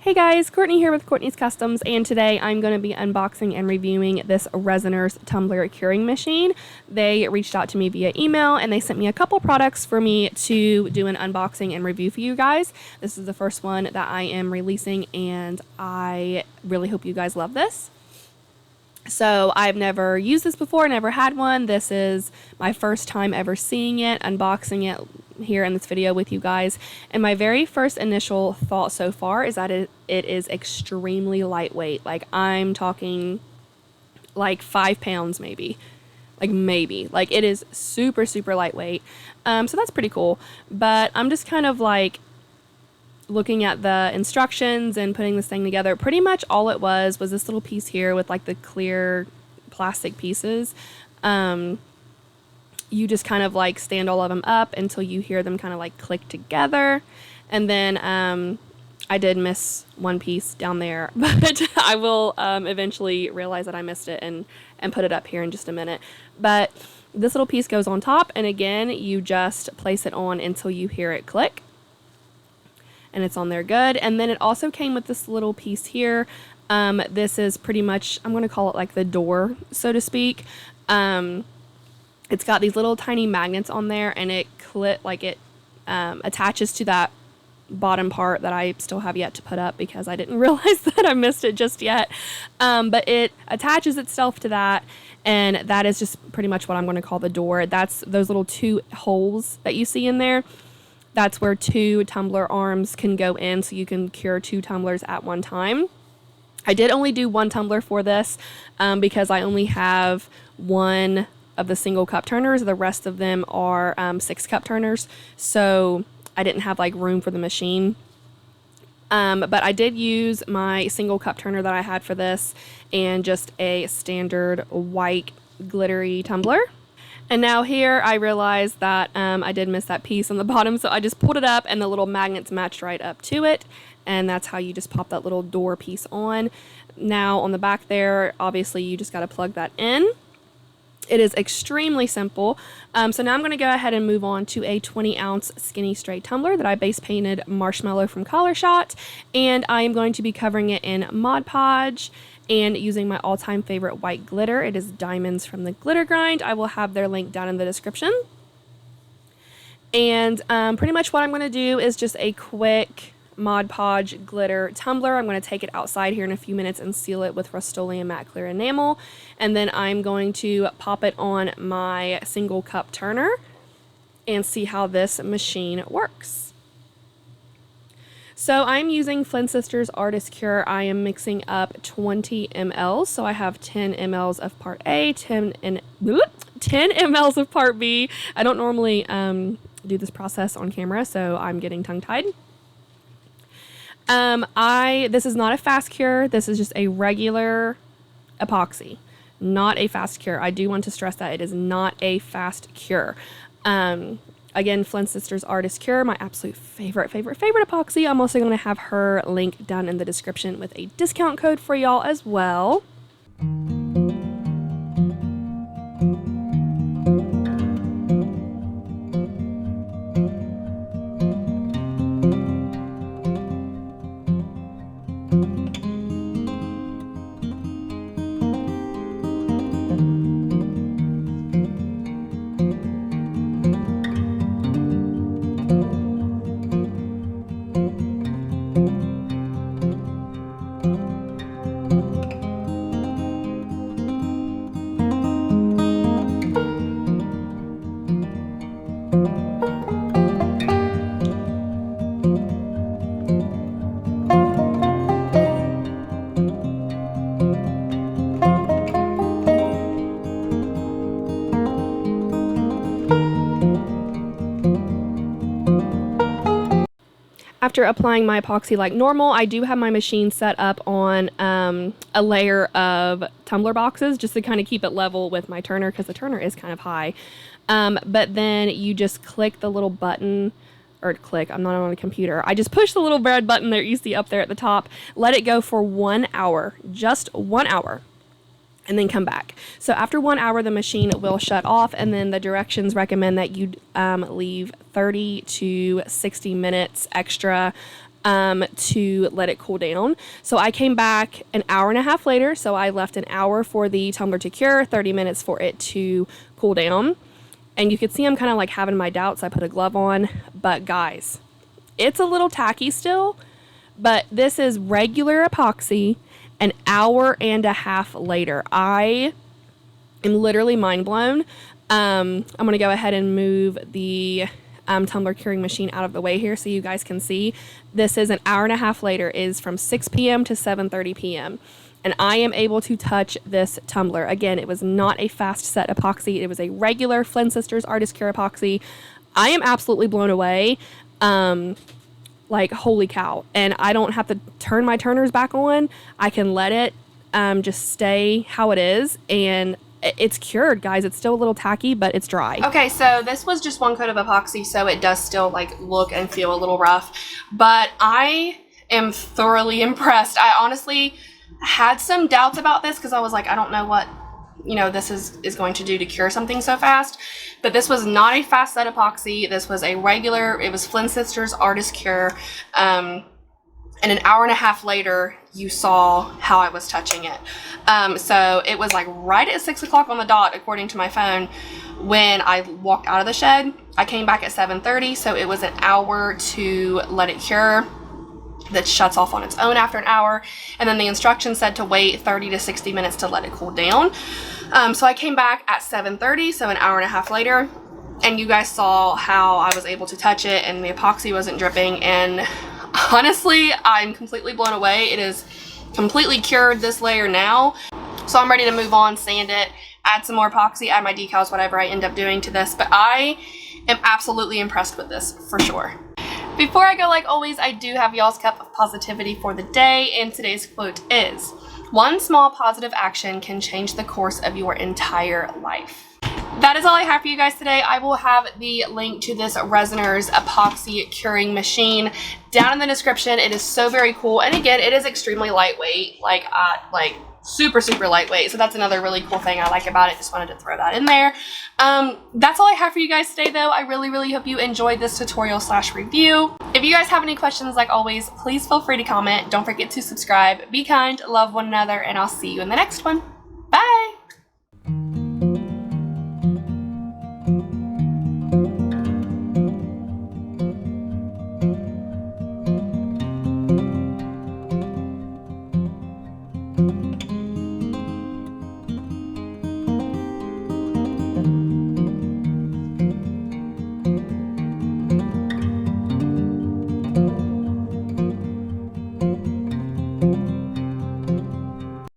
Hey guys, Courtney here with Courtney's Customs, and today I'm going to be unboxing and reviewing this RESINERS tumbler curing machine. They reached out to me via email and they sent me a couple products for me to do an unboxing and review for you guys. This is the first one that I am releasing and I really hope you guys love this. So I've never used this before, never had one. This is my first time ever seeing it, unboxing it here in this video with you guys. And my very first initial thought so far is that it is extremely lightweight. Like I'm talking like 5 pounds maybe. Like it is super, super lightweight. So that's pretty cool. But I'm just kind of like looking at the instructions and putting this thing together. Pretty much all it was this little piece here with like the clear plastic pieces. You just kind of like stand all of them up until you hear them kind of like click together. And then I did miss one piece down there, but I will eventually realize that I missed it and put it up here in just a minute. But this little piece goes on top, and again, you just place it on until you hear it click. And it's on there good. And then it also came with this little piece here. This is pretty much, I'm going to call it like the door, so to speak. It's got these little tiny magnets on there, and it attaches to that bottom part that I still have yet to put up because I didn't realize that I missed it just yet. But it attaches itself to that, and that is just pretty much what I'm going to call the door. That's those little 2 holes that you see in there. That's where 2 tumbler arms can go in, so you can cure 2 tumblers at one time. I did only do 1 tumbler for this because I only have 1 of the single cup turners. The rest of them are 6 cup turners, so I didn't have like room for the machine. But I did use my single cup turner that I had for this and just a standard white glittery tumbler. And now here I realized that I did miss that piece on the bottom, so I just pulled it up and the little magnets matched right up to it, and that's how you just pop that little door piece on. Now on the back there, obviously you just got to plug that in. It is extremely simple. So now I'm going to go ahead and move on to a 20-ounce skinny straight tumbler that I base painted Marshmallow from Collar Shot, and I am going to be covering it in Mod Podge and using my all-time favorite white glitter. It is Diamonds from the Glitter Grind. I will have their link down in the description. And pretty much what I'm going to do is just a quick Mod Podge glitter tumbler. I'm going to take it outside here in a few minutes and seal it with Rust-Oleum matte clear enamel. And then I'm going to pop it on my single cup turner and see how this machine works. So I'm using Flynn Sisters Artist Cure. I am mixing up 20 ml. So I have 10 mLs of part A, 10 mLs of part B. I don't normally do this process on camera, so I'm getting tongue-tied. This is not a fast cure. This is just a regular epoxy, not a fast cure. I do want to stress that it is not a fast cure. Again, Flynn Sisters Artist Cure, my absolute favorite epoxy. I'm also going to have her link down in the description with a discount code for y'all as well. After applying my epoxy like normal, I do have my machine set up on a layer of tumbler boxes just to kind of keep it level with my turner because the turner is kind of high. But then you just click the little button, I'm not on a computer. I just push the little red button that you see up there at the top, let it go for 1 hour, just 1 hour. and then come back. So after 1 hour, the machine will shut off, and then the directions recommend that you leave 30 to 60 minutes extra to let it cool down. So I came back an hour and a half later. So I left an hour for the tumbler to cure, 30 minutes for it to cool down. And you could see I'm kind of like having my doubts. I put a glove on, but guys, it's a little tacky still, but this is regular epoxy an hour and a half later. I am literally mind blown. I'm going to go ahead and move the tumbler curing machine out of the way here so you guys can see. This is an hour and a half later. It is from 6 p.m. to 7:30 p.m. And I am able to touch this tumbler. Again, it was not a fast set epoxy. It was a regular Flynn Sisters Artist Cure epoxy. I am absolutely blown away. Like, holy cow. And I don't have to turn my turners back on. I can let it just stay how it is. And it's cured, guys. It's still a little tacky, but it's dry. Okay, so this was just one coat of epoxy, so it does still like look and feel a little rough, but I am thoroughly impressed. I honestly had some doubts about this because I was like, I don't know what, you know, this is going to do to cure something so fast. But this was not a fast set epoxy. This was a regular, it was Flynn Sisters Artist Cure. And an hour and a half later, you saw how I was touching it. So it was like right at 6 o'clock on the dot, according to my phone, when I walked out of the shed. I came back at 7:30, so it was an hour to let it cure. That shuts off on its own after an hour. And then the instructions said to wait 30 to 60 minutes to let it cool down. So I came back at 7:30, so an hour and a half later. And you guys saw how I was able to touch it and the epoxy wasn't dripping. And honestly, I'm completely blown away. It is completely cured this layer now. So I'm ready to move on, sand it, add some more epoxy, add my decals, whatever I end up doing to this. But I am absolutely impressed with this for sure. Before I go, like always, I do have y'all's cup of positivity for the day, and today's quote is, "One small positive action can change the course of your entire life." That is all I have for you guys today. I will have the link to this RESINERS epoxy curing machine down in the description. It is so very cool, and again, it is extremely lightweight, like super lightweight. So that's another really cool thing I like about it. Just wanted to throw that in there. That's all I have for you guys today, though. I really hope you enjoyed this tutorial / review. If you guys have any questions, like always, please feel free to comment. Don't forget to subscribe. Be kind, love one another, and I'll see you in the next one. Bye.